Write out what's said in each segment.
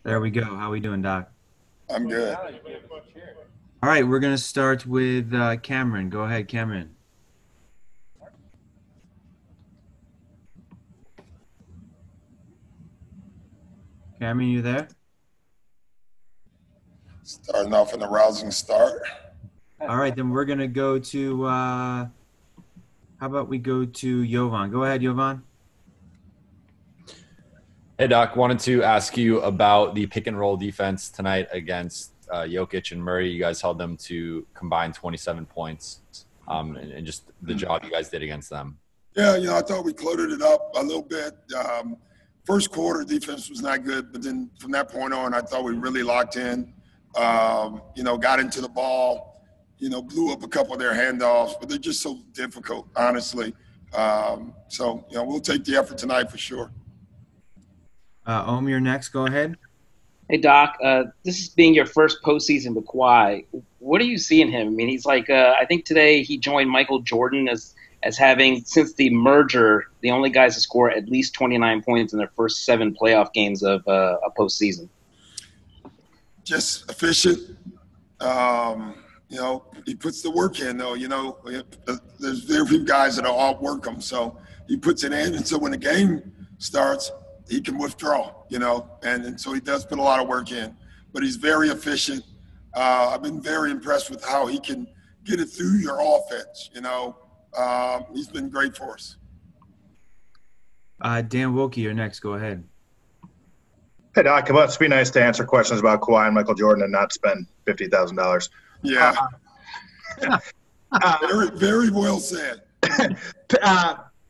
There we go. How we doing, Doc? I'm good. All right, we're gonna start with Cameron. Go ahead, Cameron. Cameron, you there? Starting off in a rousing start. All right, then we're gonna go to. How about we go to Jovan? Go ahead, Jovan. Hey, Doc, wanted to ask you about the pick and roll defense tonight against Jokic and Murray. You guys held them to combined 27 points, and just the job you guys did against them. Yeah, I thought we cluttered it up a little bit. First quarter defense was not good, but then from that point on, I thought we really locked in. Got into the ball, blew up a couple of their handoffs, but they're just so difficult, honestly. We'll take the effort tonight for sure. You're next. Go ahead. Hey, Doc, this is being your first postseason with Kawhi. What do you see in him? I mean, he's like, I think today he joined Michael Jordan as having, since the merger, the only guys to score at least 29 points in their first 7 playoff games of a postseason. Just efficient. He puts the work in, though. There's very few guys that outwork him, so he puts it in. And so when the game starts, he can withdraw, and so he does put a lot of work in. But he's very efficient. I've been very impressed with how he can get it through your offense, He's been great for us. Dan Wilkie, you're next. Go ahead. Hey, Doc, it must be nice to answer questions about Kawhi and Michael Jordan and not spend $50,000. Yeah. Very, very well said.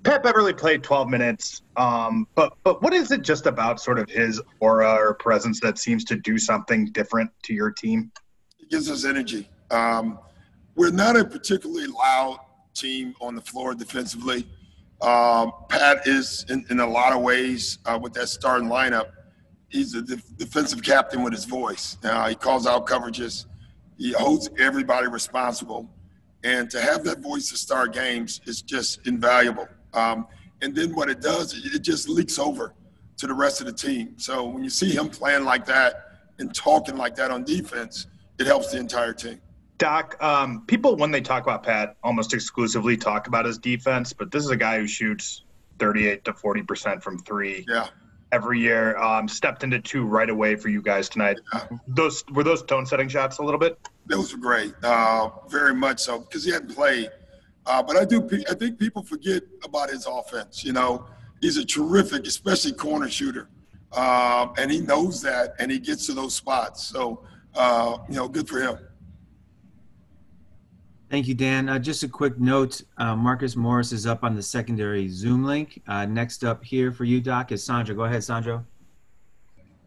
Pat Beverley played 12 minutes, but what is it just about sort of his aura or presence that seems to do something different to your team? It gives us energy. We're not a particularly loud team on the floor defensively. Pat is, in a lot of ways, with that starting lineup, he's a defensive captain with his voice. He calls out coverages. He holds everybody responsible. And to have that voice to start games is just invaluable. And then what it does, it just leaks over to the rest of the team. So when you see him playing like that and talking like that on defense, it helps the entire team. Doc, people, when they talk about Pat, almost exclusively talk about his defense, but this is a guy who shoots 38 to 40% from three every year. Stepped into 2 right away for you guys tonight. Yeah. Were those tone-setting shots a little bit? Those were great, very much so, because he hadn't played. But I think people forget about his offense. He's a terrific, especially corner shooter, and he knows that, and he gets to those spots. So, good for him. Thank you, Dan. Just a quick note, Marcus Morris is up on the secondary Zoom link. Next up here for you, Doc, is Sandro. Go ahead, Sandro.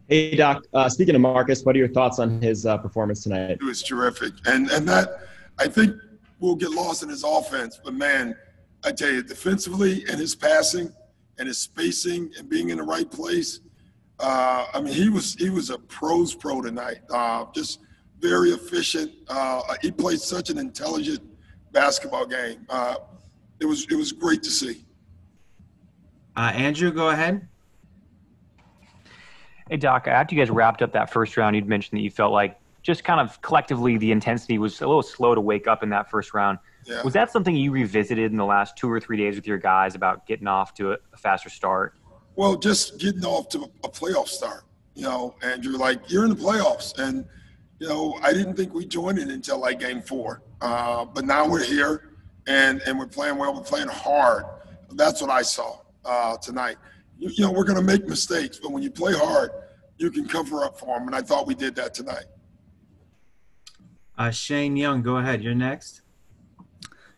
Hey, Doc. Speaking of Marcus, what are your thoughts on his performance tonight? It was terrific. And that, I think, will get lost in his offense. But, man, I tell you, defensively and his passing and his spacing and being in the right place, he was a pro's pro tonight. Just very efficient. He played such an intelligent basketball game. It was great to see. Andrew, go ahead. Hey, Doc, after you guys wrapped up that first round, you'd mentioned that you felt like just kind of collectively the intensity was a little slow to wake up in that first round. Yeah. Was that something you revisited in the last 2 or 3 days with your guys about getting off to a faster start? Well, just getting off to a playoff start, Andrew, like you're in the playoffs. And, I didn't think we joined it until like game 4. But now we're here and we're playing well. We're playing hard. That's what I saw tonight. We're going to make mistakes, but when you play hard, you can cover up for them. And I thought we did that tonight. Shane Young, go ahead. You're next.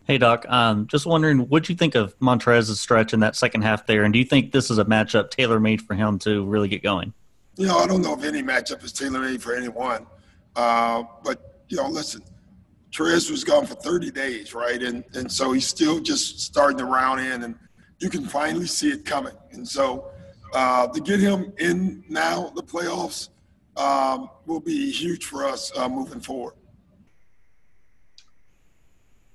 Hey, Doc. Just wondering, what'd you think of Montrezl's stretch in that second half there? And do you think this is a matchup tailor-made for him to really get going? I don't know if any matchup is tailor-made for anyone. But, listen, Trez was gone for 30 days, right? And so he's still just starting to round in, and you can finally see it coming. And so to get him in now, the playoffs, will be huge for us moving forward.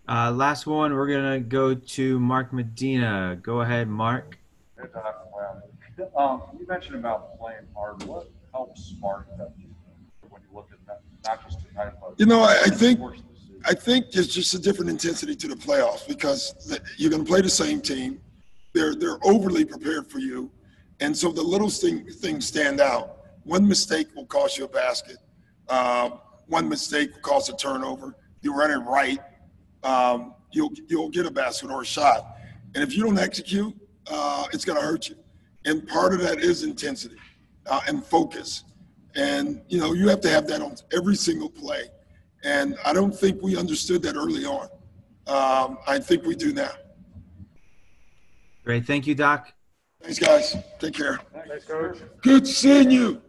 Last one, we're going to go to Mark Medina. Go ahead, Mark. Hey, Doc. You mentioned about playing hard. help spark that when you look at that, not just tonight, but I think there's just a different intensity to the playoffs because you're going to play the same team. They're overly prepared for you, and so the little things stand out. One mistake will cost you a basket. One mistake will cause a turnover. You run it right, you'll get a basket or a shot. And if you don't execute, it's going to hurt you. And part of that is intensity and focus. And, you have to have that on every single play. And I don't think we understood that early on. I think we do now. Great. Thank you, Doc. Thanks, guys. Take care. Thanks, Coach. Good seeing you.